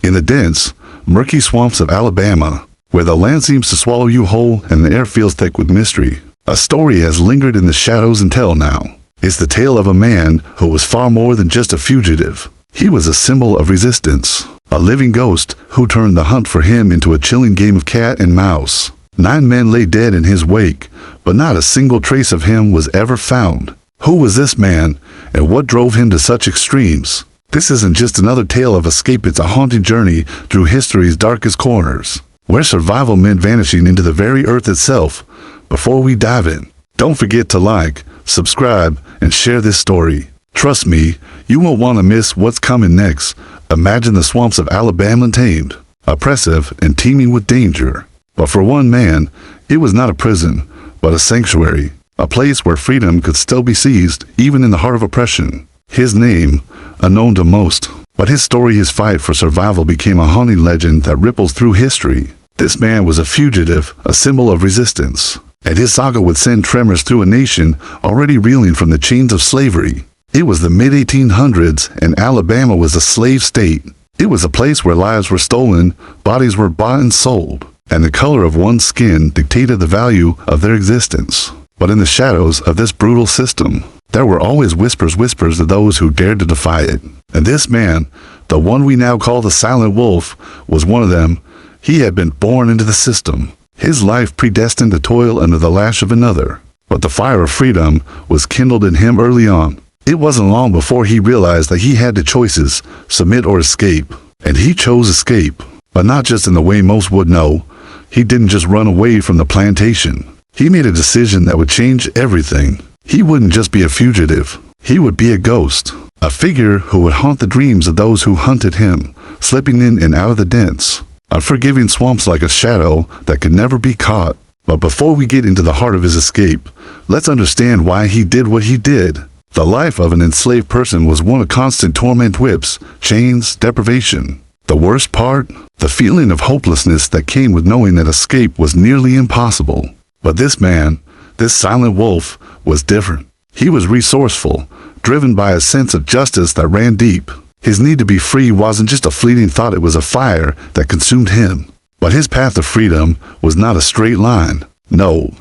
In the dense, murky swamps of Alabama, where the land seems to swallow you whole and the air feels thick with mystery, a story has lingered in the shadows until now. It's the tale of a man who was far more than just a fugitive. He was a symbol of resistance, a living ghost who turned the hunt for him into a chilling game of cat and mouse. 9 men lay dead in his wake, but not a single trace of him was ever found. Who was this man, and what drove him to such extremes? This isn't just another tale of escape, it's a haunting journey through history's darkest corners, where survival meant vanishing into the very earth itself. Before we dive in, don't forget to like, subscribe, and share this story. Trust me, you won't want to miss what's coming next. Imagine the swamps of Alabama tamed, oppressive, and teeming with danger. But for one man, it was not a prison, but a sanctuary, a place where freedom could still be seized, even in the heart of oppression. His name, unknown to most, but his story, his fight for survival became a haunting legend that ripples through history. This man was a fugitive, a symbol of resistance, and his saga would send tremors through a nation already reeling from the chains of slavery. It was the mid-1800s, and Alabama was a slave state. It was a place where lives were stolen, bodies were bought and sold, and the color of one's skin dictated the value of their existence. But in the shadows of this brutal system, there were always whispers of those who dared to defy it. And this man, the one we now call the Silent Wolf, was one of them. He had been born into the system, his life predestined to toil under the lash of another. But the fire of freedom was kindled in him early on. It wasn't long before he realized that he had the choices, submit or escape. And he chose escape, but not just in the way most would know. He didn't just run away from the plantation. He made a decision that would change everything. He wouldn't just be a fugitive. He would be a ghost, a figure who would haunt the dreams of those who hunted him, slipping in and out of the dense, unforgiving swamps like a shadow that could never be caught. But before we get into the heart of his escape, let's understand why he did what he did. The life of an enslaved person was one of constant torment, whips, chains, deprivation. The worst part? The feeling of hopelessness that came with knowing that escape was nearly impossible. But this man, this Silent Wolf, was different. He was resourceful, driven by a sense of justice that ran deep. His need to be free wasn't just a fleeting thought, it was a fire that consumed him. But his path to freedom was not a straight line. No,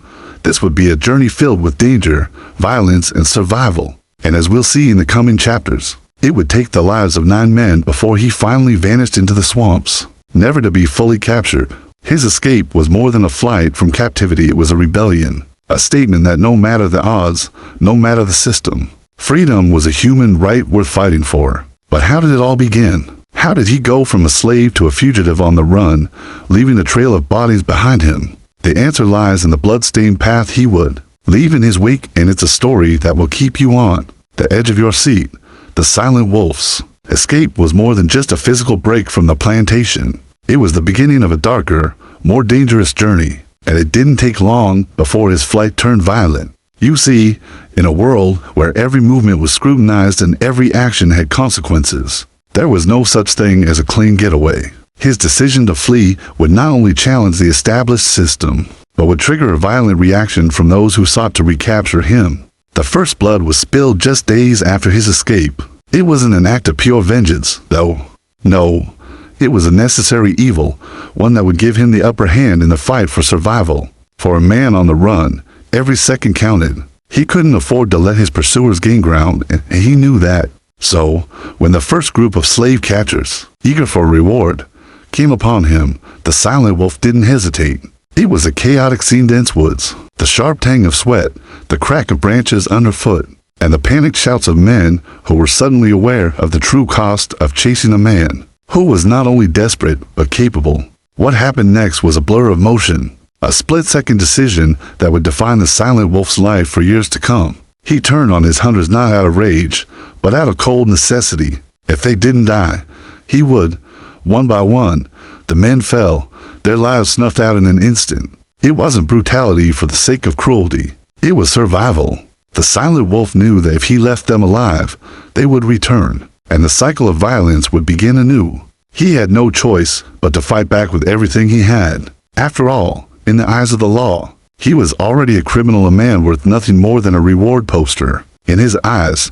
this would be a journey filled with danger, violence, and survival. And as we'll see in the coming chapters, it would take the lives of 9 men before he finally vanished into the swamps, never to be fully captured. His escape was more than a flight from captivity, it was a rebellion, a statement that no matter the odds, no matter the system, freedom was a human right worth fighting for. But how did it all begin? How did he go from a slave to a fugitive on the run, leaving a trail of bodies behind him? The answer lies in the blood-stained path he would leave in his wake, and it's a story that will keep you on the edge of your seat. The Silent Wolf's escape was more than just a physical break from the plantation. It was the beginning of a darker, more dangerous journey, and it didn't take long before his flight turned violent. You see, in a world where every movement was scrutinized and every action had consequences, there was no such thing as a clean getaway. His decision to flee would not only challenge the established system, but would trigger a violent reaction from those who sought to recapture him. The first blood was spilled just days after his escape. It wasn't an act of pure vengeance, though. No, it was a necessary evil, one that would give him the upper hand in the fight for survival. For a man on the run, every second counted. He couldn't afford to let his pursuers gain ground, and he knew that. So, when the first group of slave catchers, eager for reward, came upon him, the Silent Wolf didn't hesitate. It was a chaotic scene, dense woods, the sharp tang of sweat, the crack of branches underfoot, and the panicked shouts of men who were suddenly aware of the true cost of chasing a man who was not only desperate but capable. What happened next was a blur of motion, a split-second decision that would define the Silent Wolf's life for years to come. He turned on his hunters not out of rage, but out of cold necessity. If they didn't die, he would. One by one, the men fell, their lives snuffed out in an instant. It wasn't brutality for the sake of cruelty. It was survival. The Silent Wolf knew that if he left them alive, they would return, and the cycle of violence would begin anew. He had no choice but to fight back with everything he had. After all, in the eyes of the law, he was already a criminal, a man worth nothing more than a reward poster. In his eyes,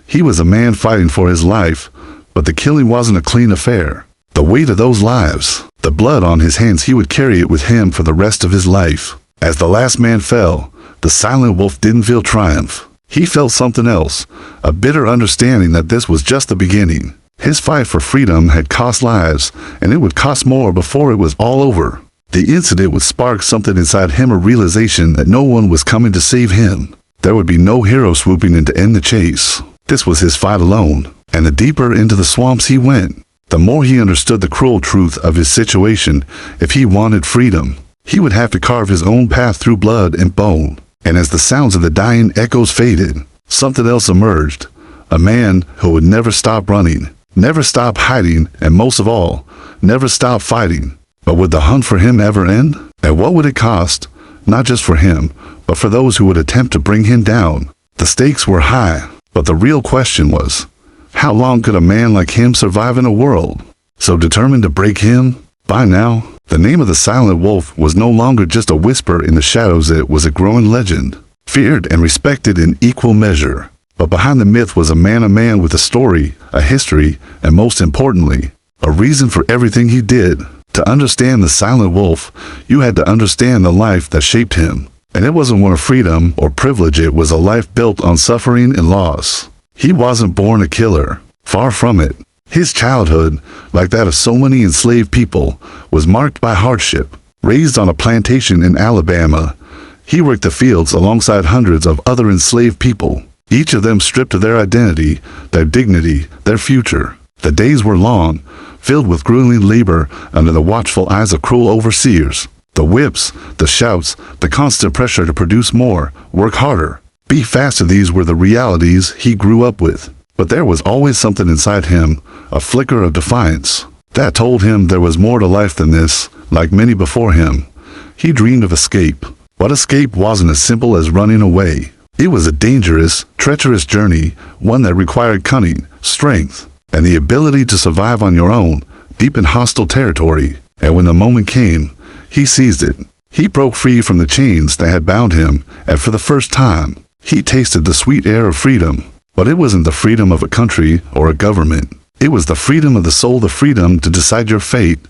he was a man fighting for his life, but the killing wasn't a clean affair. The The weight of those lives, the blood on his hands, he would carry it with him for the rest of his life. As the last man fell, the silent wolf didn't feel triumph. He felt something else, a bitter understanding that this was just the beginning. His fight for freedom had cost lives, and it would cost more before it was all over. The incident would spark something inside him, a realization that no one was coming to save him. There would be no hero swooping in to end the chase. This was his fight alone, and the deeper into the swamps he went, the more he understood the cruel truth of his situation. If he wanted freedom, he would have to carve his own path through blood and bone. And as the sounds of the dying echoes faded, something else emerged. A man who would never stop running, never stop hiding, and most of all, never stop fighting. But would the hunt for him ever end? And what would it cost? Not just for him, but for those who would attempt to bring him down. The stakes were high, but the real question was, how long could a man like him survive in a world so determined to break him? By now, the name of the silent wolf was no longer just a whisper in the shadows. It was a growing legend, feared and respected in equal measure. But behind the myth was a man with a story, a history, and most importantly, a reason for everything he did. To understand the silent wolf, you had to understand the life that shaped him. And it wasn't one of freedom or privilege. It was a life built on suffering and loss. He wasn't born a killer. Far from it. His childhood, like that of so many enslaved people, was marked by hardship. Raised on a plantation in Alabama, he worked the fields alongside hundreds of other enslaved people, each of them stripped of their identity, their dignity, their future. The days were long, filled with grueling labor under the watchful eyes of cruel overseers. The whips, the shouts, the constant pressure to produce more, work harder, be faster. These were the realities he grew up with. But there was always something inside him, a flicker of defiance, that told him there was more to life than this. Like many before him, he dreamed of escape. But escape wasn't as simple as running away. It was a dangerous, treacherous journey, one that required cunning, strength, and the ability to survive on your own, deep in hostile territory. And when the moment came, he seized it. He broke free from the chains that had bound him, and for the first time, he tasted the sweet air of freedom. But it wasn't the freedom of a country or a government. It was the freedom of the soul, the freedom to decide your fate,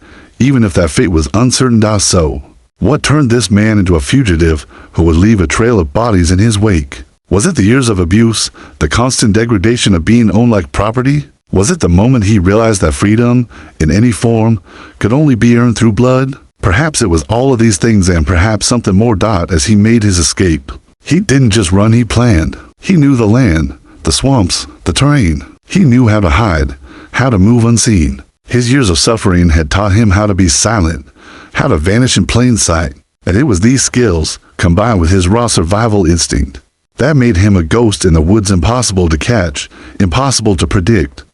even if that fate was uncertain. So, what turned this man into a fugitive who would leave a trail of bodies in his wake? Was it the years of abuse, the constant degradation of being owned like property? Was it the moment he realized that freedom, in any form, could only be earned through blood? Perhaps it was all of these things and perhaps something more. As he made his escape, he didn't just run, he planned. He knew the land, the swamps, the terrain. He knew how to hide, how to move unseen. His years of suffering had taught him how to be silent, how to vanish in plain sight. And it was these skills, combined with his raw survival instinct, that made him a ghost in the woods, impossible to catch, impossible to predict.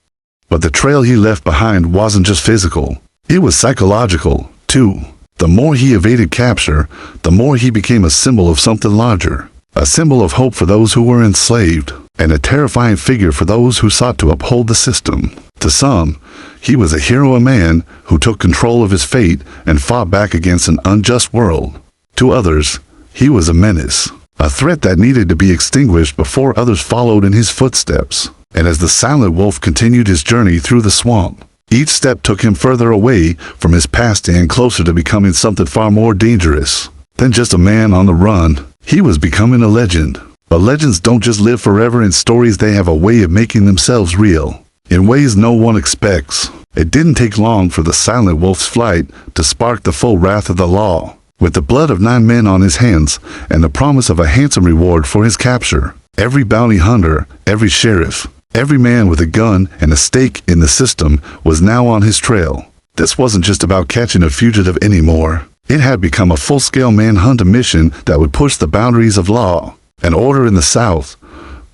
But the trail he left behind wasn't just physical. It was psychological, too. The more he evaded capture, the more he became a symbol of something larger. A symbol of hope for those who were enslaved, and a terrifying figure for those who sought to uphold the system. To some, he was a hero, a man who took control of his fate and fought back against an unjust world. To others, he was a menace, a threat that needed to be extinguished before others followed in his footsteps. And as the silent wolf continued his journey through the swamp, each step took him further away from his past and closer to becoming something far more dangerous than just a man on the run. He was becoming a legend. But legends don't just live forever in stories, they have a way of making themselves real, in ways no one expects. It didn't take long for the silent wolf's flight to spark the full wrath of the law. With the blood of 9 men on his hands and the promise of a handsome reward for his capture, every bounty hunter, every sheriff, every man with a gun and a stake in the system was now on his trail. This wasn't just about catching a fugitive anymore. It had become a full-scale manhunt, a mission that would push the boundaries of law and order in the South.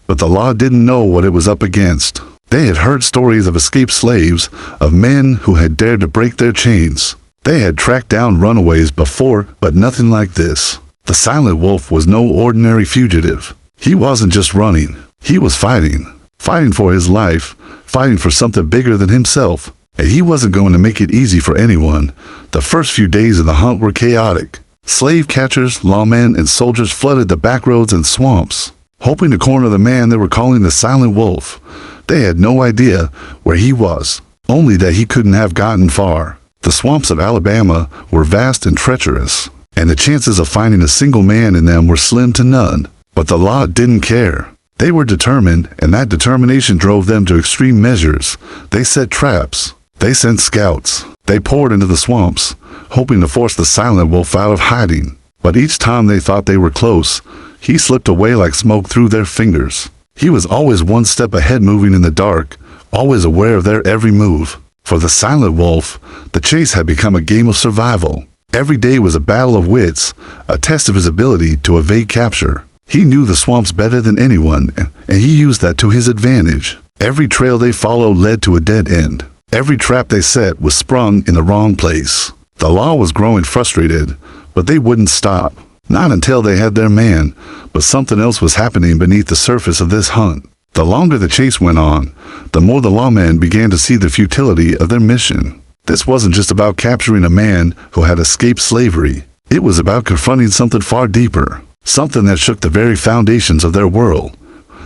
But the law didn't know what it was up against. They had heard stories of escaped slaves, of men who had dared to break their chains. They had tracked down runaways before, but nothing like this. The silent wolf was no ordinary fugitive. He wasn't just running. He was fighting. Fighting for his life, fighting for something bigger than himself. And he wasn't going to make it easy for anyone. The first few days of the hunt were chaotic. Slave catchers, lawmen, and soldiers flooded the back roads and swamps, hoping to corner the man they were calling the silent wolf. They had no idea where he was, only that he couldn't have gotten far. The swamps of Alabama were vast and treacherous, and the chances of finding a single man in them were slim to none. But the law didn't care. They were determined, and that determination drove them to extreme measures. They set traps. They sent scouts. They poured into the swamps, hoping to force the silent wolf out of hiding. But each time they thought they were close, he slipped away like smoke through their fingers. He was always one step ahead, moving in the dark, always aware of their every move. For the silent wolf, the chase had become a game of survival. Every day was a battle of wits, a test of his ability to evade capture. He knew the swamps better than anyone, and he used that to his advantage. Every trail they followed led to a dead end. Every trap they set was sprung in the wrong place. The law was growing frustrated, but they wouldn't stop. Not until they had their man, but something else was happening beneath the surface of this hunt. The longer the chase went on, the more the lawmen began to see the futility of their mission. This wasn't just about capturing a man who had escaped slavery. It was about confronting something far deeper, something that shook the very foundations of their world.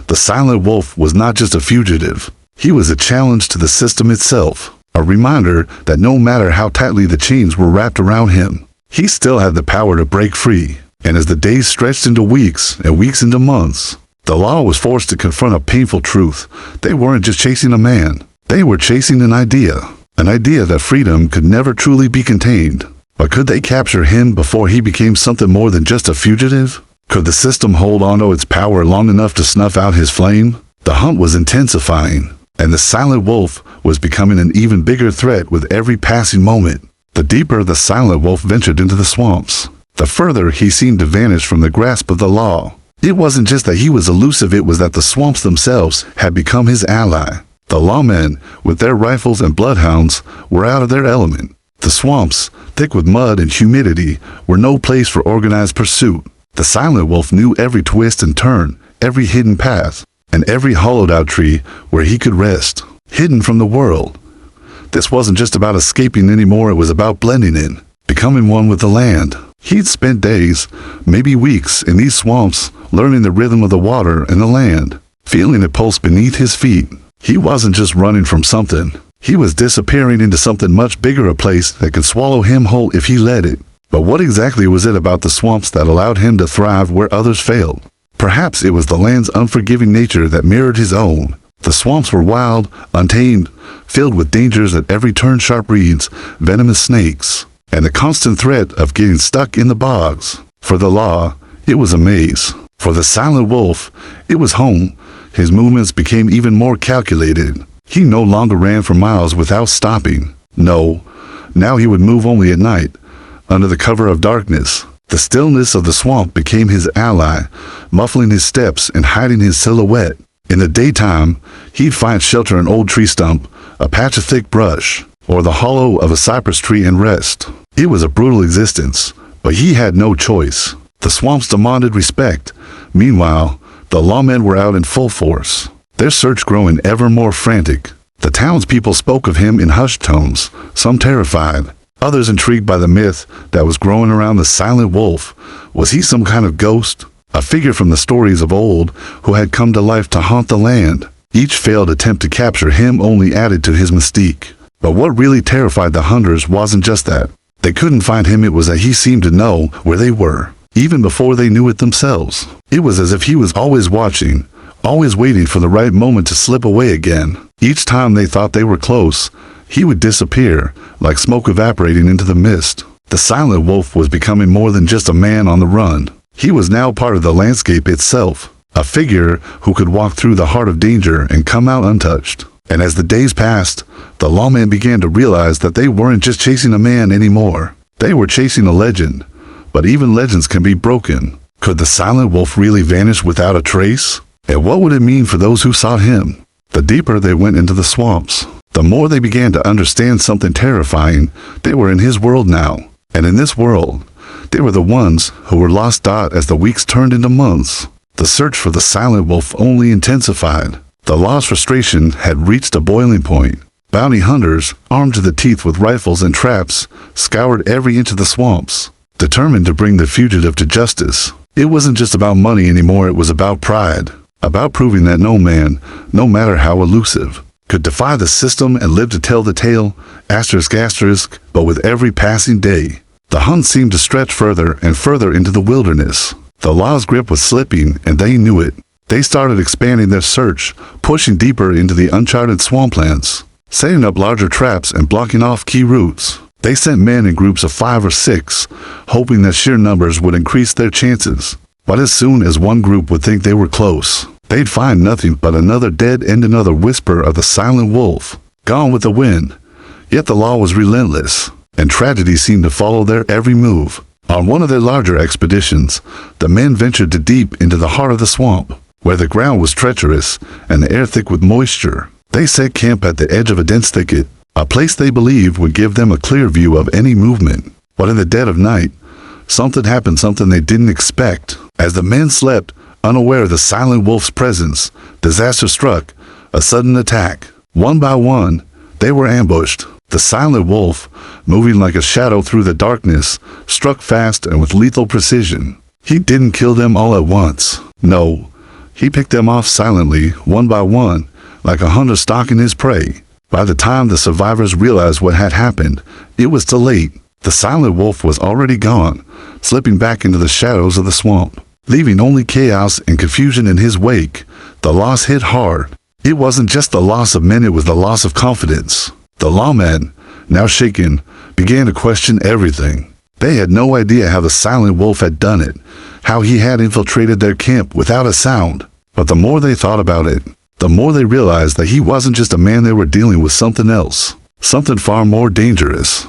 The silent wolf was not just a fugitive. He was a challenge to the system itself, a reminder that no matter how tightly the chains were wrapped around him, he still had the power to break free. And as the days stretched into weeks and weeks into months, the law was forced to confront a painful truth. They weren't just chasing a man. They were chasing an idea that freedom could never truly be contained. But could they capture him before he became something more than just a fugitive? Could the system hold on to its power long enough to snuff out his flame? The hunt was intensifying, and the silent wolf was becoming an even bigger threat with every passing moment. The deeper the silent wolf ventured into the swamps, the further he seemed to vanish from the grasp of the law. It wasn't just that he was elusive, it was that the swamps themselves had become his ally. The lawmen, with their rifles and bloodhounds, were out of their element. The swamps, thick with mud and humidity, were no place for organized pursuit. The silent wolf knew every twist and turn, every hidden path, and every hollowed-out tree where he could rest, hidden from the world. This wasn't just about escaping anymore, it was about blending in, becoming one with the land. He'd spent days, maybe weeks, in these swamps, learning the rhythm of the water and the land, feeling it pulse beneath his feet. He wasn't just running from something. He was disappearing into something much bigger, a place that could swallow him whole if he let it. But what exactly was it about the swamps that allowed him to thrive where others failed? Perhaps it was the land's unforgiving nature that mirrored his own. The swamps were wild, untamed, filled with dangers at every turn, sharp reeds, venomous snakes, and the constant threat of getting stuck in the bogs. For the law, it was a maze. For the silent wolf, it was home. His movements became even more calculated. He no longer ran for miles without stopping. No, now he would move only at night, under the cover of darkness. The stillness of the swamp became his ally, muffling his steps and hiding his silhouette. In the daytime, he'd find shelter in an old tree stump, a patch of thick brush, or the hollow of a cypress tree and rest. It was a brutal existence, but he had no choice. The swamps demanded respect. Meanwhile, the lawmen were out in full force, their search growing ever more frantic. The townspeople spoke of him in hushed tones, some terrified, others intrigued by the myth that was growing around the silent wolf. Was he some kind of ghost, a figure from the stories of old who had come to life to haunt the land? Each failed attempt to capture him only added to his mystique. But what really terrified the hunters wasn't just that they couldn't find him, it was that he seemed to know where they were, even before they knew it themselves. It was as if he was always watching, always waiting for the right moment to slip away again. Each time they thought they were close, he would disappear, like smoke evaporating into the mist. The silent wolf was becoming more than just a man on the run. He was now part of the landscape itself, a figure who could walk through the heart of danger and come out untouched. And as the days passed, the lawmen began to realize that they weren't just chasing a man anymore. They were chasing a legend. But even legends can be broken. Could the silent wolf really vanish without a trace? And what would it mean for those who sought him? The deeper they went into the swamps, the more they began to understand something terrifying. They were in his world now. And in this world, they were the ones who were lost as the weeks turned into months. The search for the silent wolf only intensified. The law's frustration had reached a boiling point. Bounty hunters, armed to the teeth with rifles and traps, scoured every inch of the swamps, determined to bring the fugitive to justice. It wasn't just about money anymore, it was about pride, about proving that no man, no matter how elusive, could defy the system and live to tell the tale, ***, but with every passing day, the hunt seemed to stretch further and further into the wilderness. The law's grip was slipping, and they knew it. They started expanding their search, pushing deeper into the uncharted swamplands, setting up larger traps and blocking off key routes. They sent men in groups of 5 or 6, hoping that sheer numbers would increase their chances. But as soon as one group would think they were close, they'd find nothing but another dead and another whisper of the silent wolf, gone with the wind. Yet the law was relentless, and tragedy seemed to follow their every move. On one of their larger expeditions, the men ventured deep into the heart of the swamp, where the ground was treacherous and the air thick with moisture. They set camp at the edge of a dense thicket, a place they believed would give them a clear view of any movement. But in the dead of night, something happened, something they didn't expect. As the men slept, unaware of the silent wolf's presence, disaster struck, a sudden attack. One by one, they were ambushed. The silent wolf, moving like a shadow through the darkness, struck fast and with lethal precision. He didn't kill them all at once. No, he picked them off silently, one by one, like a hunter stalking his prey. By the time the survivors realized what had happened, it was too late. The silent wolf was already gone, slipping back into the shadows of the swamp, leaving only chaos and confusion in his wake. The loss hit hard. It wasn't just the loss of men, it was the loss of confidence. The lawmen, now shaken, began to question everything. They had no idea how the silent wolf had done it, how he had infiltrated their camp without a sound. But the more they thought about it, the more they realized that he wasn't just a man. They were dealing with something else, something far more dangerous.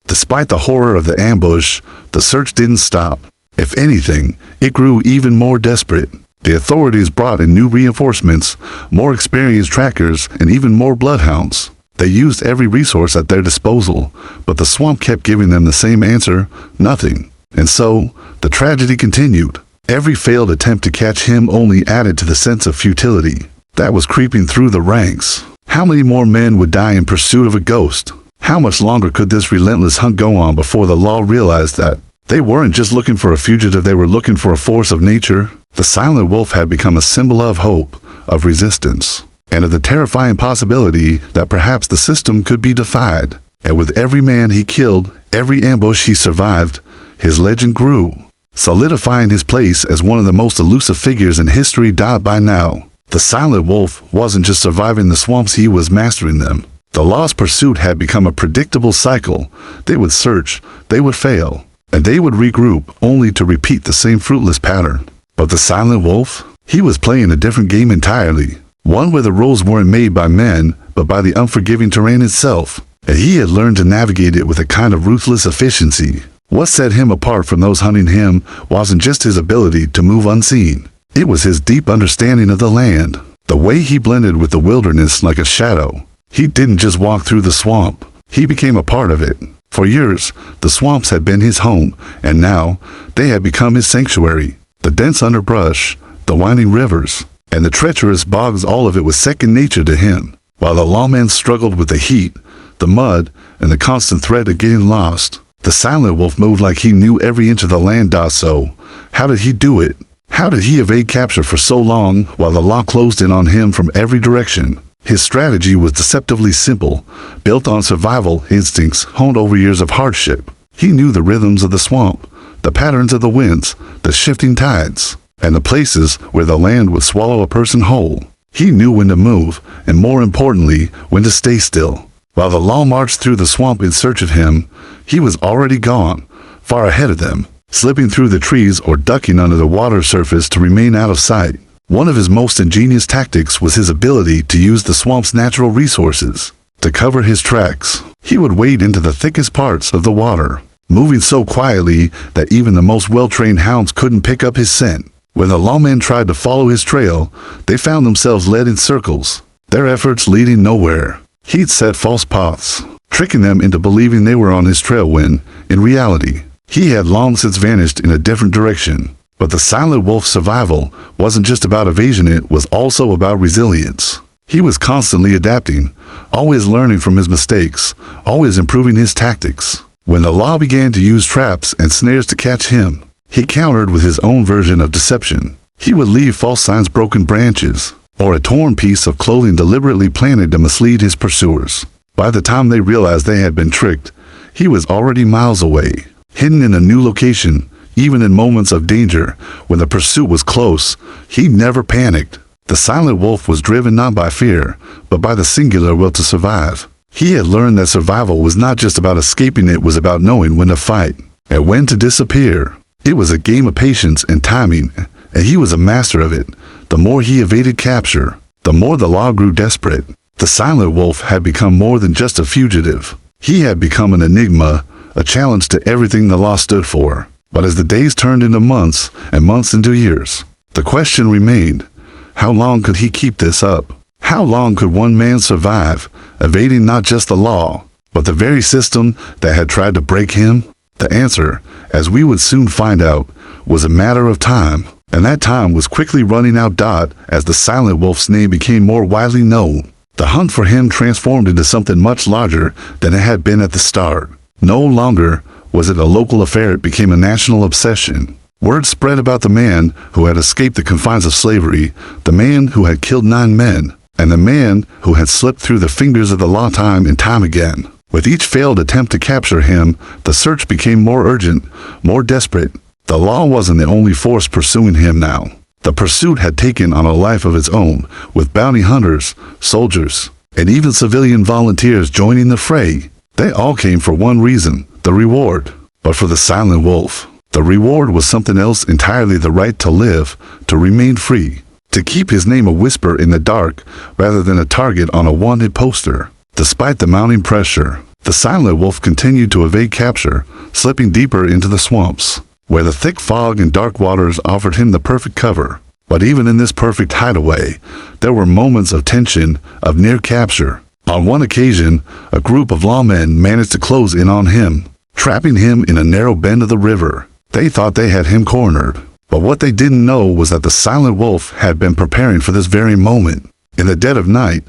Despite the horror of the ambush, the search didn't stop. If anything, it grew even more desperate. The authorities brought in new reinforcements, more experienced trackers, and even more bloodhounds. They used every resource at their disposal, but the swamp kept giving them the same answer: nothing. And so, the tragedy continued. Every failed attempt to catch him only added to the sense of futility that was creeping through the ranks. How many more men would die in pursuit of a ghost? How much longer could this relentless hunt go on before the law realized that they weren't just looking for a fugitive, they were looking for a force of nature? The silent wolf had become a symbol of hope, of resistance, and of the terrifying possibility that perhaps the system could be defied. And with every man he killed, every ambush he survived, his legend grew, solidifying his place as one of the most elusive figures in history. By now, the silent wolf wasn't just surviving the swamps, he was mastering them. The law's pursuit had become a predictable cycle. They would search, they would fail, and they would regroup, only to repeat the same fruitless pattern. But the silent wolf? He was playing a different game entirely. One where the rules weren't made by men, but by the unforgiving terrain itself. And he had learned to navigate it with a kind of ruthless efficiency. What set him apart from those hunting him wasn't just his ability to move unseen. It was his deep understanding of the land, the way he blended with the wilderness like a shadow. He didn't just walk through the swamp, he became a part of it. For years, the swamps had been his home, and now they had become his sanctuary. The dense underbrush, the winding rivers, and the treacherous bogs, all of it was second nature to him. While the lawmen struggled with the heat, the mud, and the constant threat of getting lost, the silent wolf moved like he knew every inch of the land. So, how did he do it? How did he evade capture for so long while the law closed in on him from every direction? His strategy was deceptively simple, built on survival instincts honed over years of hardship. He knew the rhythms of the swamp, the patterns of the winds, the shifting tides, and the places where the land would swallow a person whole. He knew when to move, and more importantly, when to stay still. While the law marched through the swamp in search of him, he was already gone, far ahead of them, slipping through the trees or ducking under the water surface to remain out of sight. One of his most ingenious tactics was his ability to use the swamp's natural resources. To cover his tracks, he would wade into the thickest parts of the water, moving so quietly that even the most well-trained hounds couldn't pick up his scent. When the lawmen tried to follow his trail, they found themselves led in circles, their efforts leading nowhere. He'd set false paths, tricking them into believing they were on his trail when, in reality, he had long since vanished in a different direction. But the silent wolf's survival wasn't just about evasion, it was also about resilience. He was constantly adapting, always learning from his mistakes, always improving his tactics. When the law began to use traps and snares to catch him, he countered with his own version of deception. He would leave false signs, broken branches, or a torn piece of clothing deliberately planted to mislead his pursuers. By the time they realized they had been tricked, he was already miles away, hidden in a new location. Even in moments of danger, when the pursuit was close, he never panicked. The silent wolf was driven not by fear, but by the singular will to survive. He had learned that survival was not just about escaping, it was about knowing when to fight and when to disappear. It was a game of patience and timing, and he was a master of it. The more he evaded capture, the more the law grew desperate. The silent wolf had become more than just a fugitive. He had become an enigma, a challenge to everything the law stood for. But as the days turned into months and months into years, the question remained, how long could he keep this up? How long could one man survive, evading not just the law, but the very system that had tried to break him? The answer, as we would soon find out, was a matter of time, and that time was quickly running out. As the silent wolf's name became more widely known, the hunt for him transformed into something much larger than it had been at the start. No longer was it a local affair, it became a national obsession. Word spread about the man who had escaped the confines of slavery, the man who had killed 9 men, and the man who had slipped through the fingers of the law time and time again. With each failed attempt to capture him, the search became more urgent, more desperate. The law wasn't the only force pursuing him now. The pursuit had taken on a life of its own, with bounty hunters, soldiers, and even civilian volunteers joining the fray. They all came for one reason: the reward. But for the silent wolf, the reward was something else entirely: the right to live, to remain free, to keep his name a whisper in the dark rather than a target on a wanted poster. Despite the mounting pressure, the silent wolf continued to evade capture, slipping deeper into the swamps, where the thick fog and dark waters offered him the perfect cover. But even in this perfect hideaway, there were moments of tension, of near capture. On one occasion, a group of lawmen managed to close in on him, trapping him in a narrow bend of the river. They thought they had him cornered, but what they didn't know was that the silent wolf had been preparing for this very moment. In the dead of night,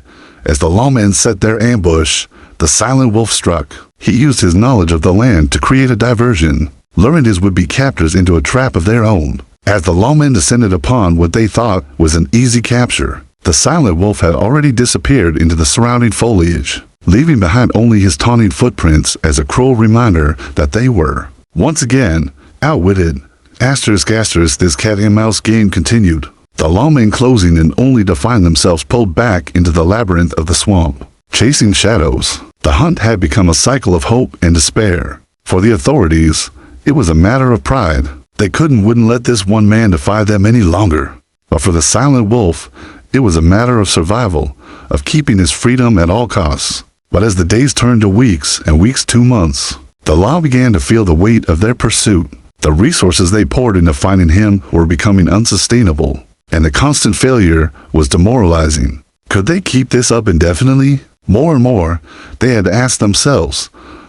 as the lawmen set their ambush, the silent wolf struck. He used his knowledge of the land to create a diversion, luring his would-be captors into a trap of their own. As the lawmen descended upon what they thought was an easy capture, the silent wolf had already disappeared into the surrounding foliage, leaving behind only his taunting footprints as a cruel reminder that they were, once again, outwitted. Asterisk, this cat-and-mouse game continued. The lawmen, closing in only to find themselves pulled back into the labyrinth of the swamp, chasing shadows. The hunt had become a cycle of hope and despair. For the authorities, it was a matter of pride. They wouldn't let this one man defy them any longer. But for the silent wolf, it was a matter of survival, of keeping his freedom at all costs. But as the days turned to weeks and weeks to months, the law began to feel the weight of their pursuit. The resources they poured into finding him were becoming unsustainable, and the constant failure was demoralizing. Could they keep this up indefinitely? More and more, they had asked themselves,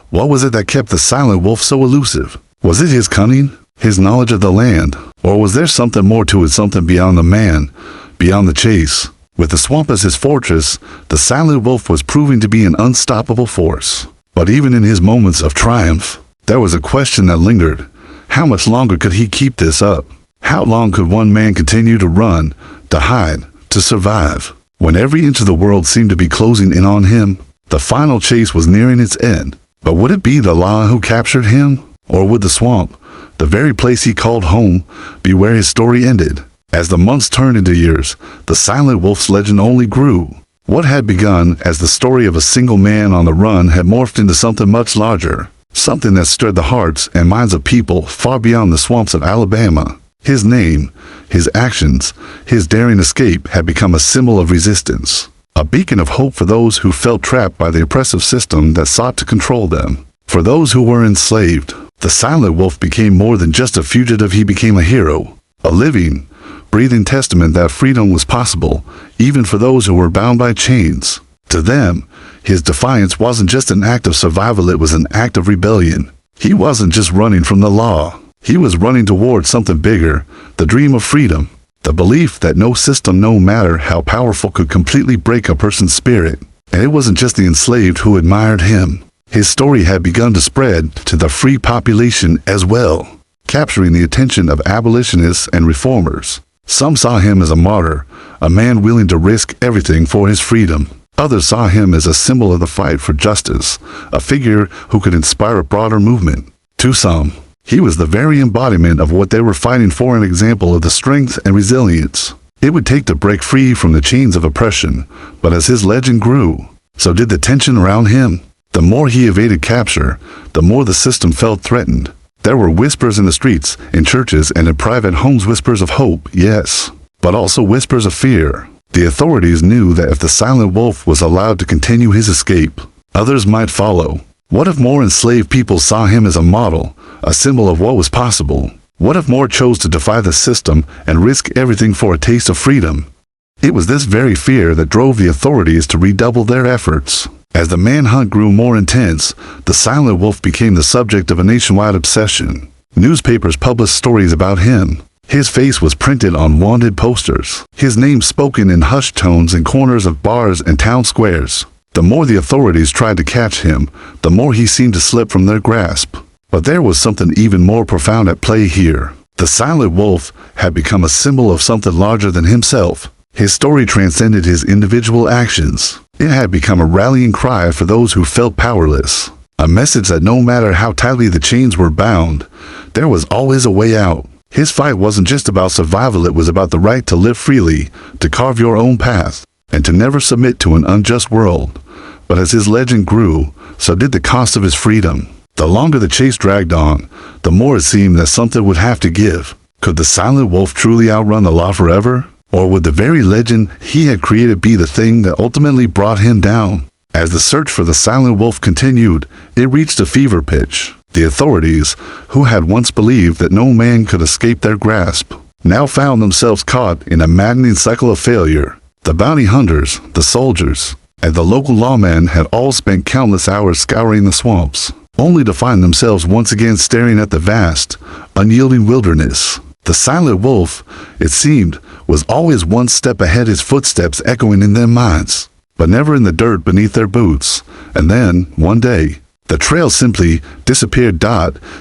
what was it that kept the silent wolf so elusive? Was it his cunning, his knowledge of the land, or was there something more to it, something beyond the man, beyond the chase? With the swamp as his fortress, the silent wolf was proving to be an unstoppable force. But even in his moments of triumph, there was a question that lingered. How much longer could he keep this up? How long could one man continue to run, to hide, to survive, when every inch of the world seemed to be closing in on him? The final chase was nearing its end. But would it be the law who captured him? Or would the swamp, the very place he called home, be where his story ended? As the months turned into years, the silent wolf's legend only grew. What had begun as the story of a single man on the run had morphed into something much larger, something that stirred the hearts and minds of people far beyond the swamps of Alabama. His name, his actions, his daring escape had become a symbol of resistance, a beacon of hope for those who felt trapped by the oppressive system that sought to control them. For those who were enslaved, the silent wolf became more than just a fugitive. He became a hero, a living, breathing testament that freedom was possible, even for those who were bound by chains. To them, his defiance wasn't just an act of survival, it was an act of rebellion. He wasn't just running from the law. He was running towards something bigger, the dream of freedom, the belief that no system, no matter how powerful, could completely break a person's spirit. And it wasn't just the enslaved who admired him. His story had begun to spread to the free population as well, capturing the attention of abolitionists and reformers. Some saw him as a martyr, a man willing to risk everything for his freedom. Others saw him as a symbol of the fight for justice, a figure who could inspire a broader movement. To some, he was the very embodiment of what they were fighting for, an example of the strength and resilience it would take to break free from the chains of oppression. But as his legend grew, so did the tension around him. The more he evaded capture, the more the system felt threatened. There were whispers in the streets, in churches, and in private homes, whispers of hope, yes, but also whispers of fear. The authorities knew that if the silent wolf was allowed to continue his escape, others might follow. What if more enslaved people saw him as a model, a symbol of what was possible? What if more chose to defy the system and risk everything for a taste of freedom? It was this very fear that drove the authorities to redouble their efforts. As the manhunt grew more intense, the silent wolf became the subject of a nationwide obsession. Newspapers published stories about him. His face was printed on wanted posters, his name spoken in hushed tones in corners of bars and town squares. The more the authorities tried to catch him, the more he seemed to slip from their grasp. But there was something even more profound at play here. The silent wolf had become a symbol of something larger than himself. His story transcended his individual actions. It had become a rallying cry for those who felt powerless. A message that no matter how tightly the chains were bound, there was always a way out. His fight wasn't just about survival, it was about the right to live freely, to carve your own path, and to never submit to an unjust world. But as his legend grew, so did the cost of his freedom. The longer the chase dragged on, the more it seemed that something would have to give. Could the silent wolf truly outrun the law forever? Or would the very legend he had created be the thing that ultimately brought him down? As the search for the silent wolf continued, it reached a fever pitch. The authorities, who had once believed that no man could escape their grasp, now found themselves caught in a maddening cycle of failure. The bounty hunters, the soldiers, and the local lawmen had all spent countless hours scouring the swamps, only to find themselves once again staring at the vast, unyielding wilderness. The silent wolf, it seemed, was always one step ahead, his footsteps echoing in their minds, but never in the dirt beneath their boots. And then, one day, the trail simply disappeared.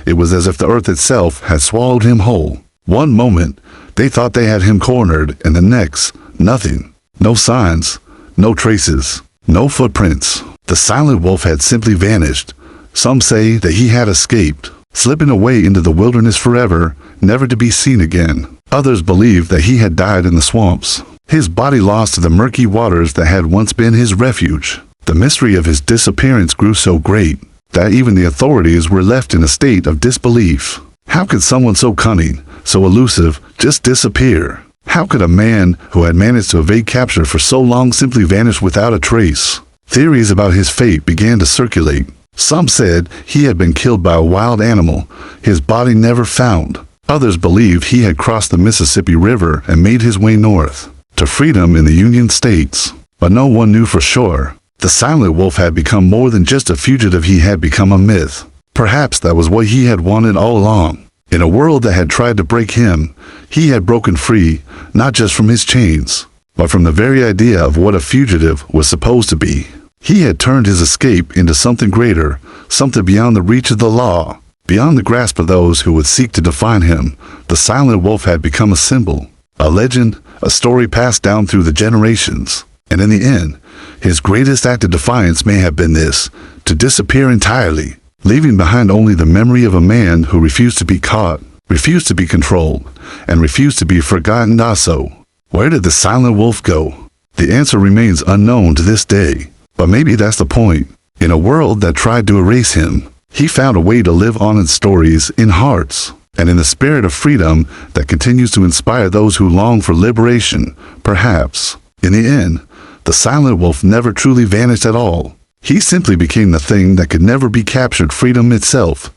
It was as if the earth itself had swallowed him whole. One moment, they thought they had him cornered, and the next, nothing. No signs, no traces, no footprints. The silent wolf had simply vanished. Some say that he had escaped, slipping away into the wilderness forever, never to be seen again. Others believe that he had died in the swamps, his body lost to the murky waters that had once been his refuge. The mystery of his disappearance grew so great that even the authorities were left in a state of disbelief. How could someone so cunning, so elusive, just disappear? How could a man who had managed to evade capture for so long simply vanish without a trace? Theories about his fate began to circulate. Some said he had been killed by a wild animal, his body never found. Others believed he had crossed the Mississippi River and made his way north, to freedom in the Union States. But no one knew for sure. The silent wolf had become more than just a fugitive, he had become a myth. Perhaps that was what he had wanted all along. In a world that had tried to break him, he had broken free, not just from his chains, but from the very idea of what a fugitive was supposed to be. He had turned his escape into something greater, something beyond the reach of the law, beyond the grasp of those who would seek to define him. The silent wolf had become a symbol, a legend, a story passed down through the generations. And in the end, his greatest act of defiance may have been this: to disappear entirely, leaving behind only the memory of a man who refused to be caught, refused to be controlled, and refused to be forgotten. Also, where did the silent wolf go? The answer remains unknown to this day. But maybe that's the point. In a world that tried to erase him, he found a way to live on in stories, in hearts, and in the spirit of freedom that continues to inspire those who long for liberation. Perhaps, in the end, the silent wolf never truly vanished at all. He simply became the thing that could never be captured, freedom itself.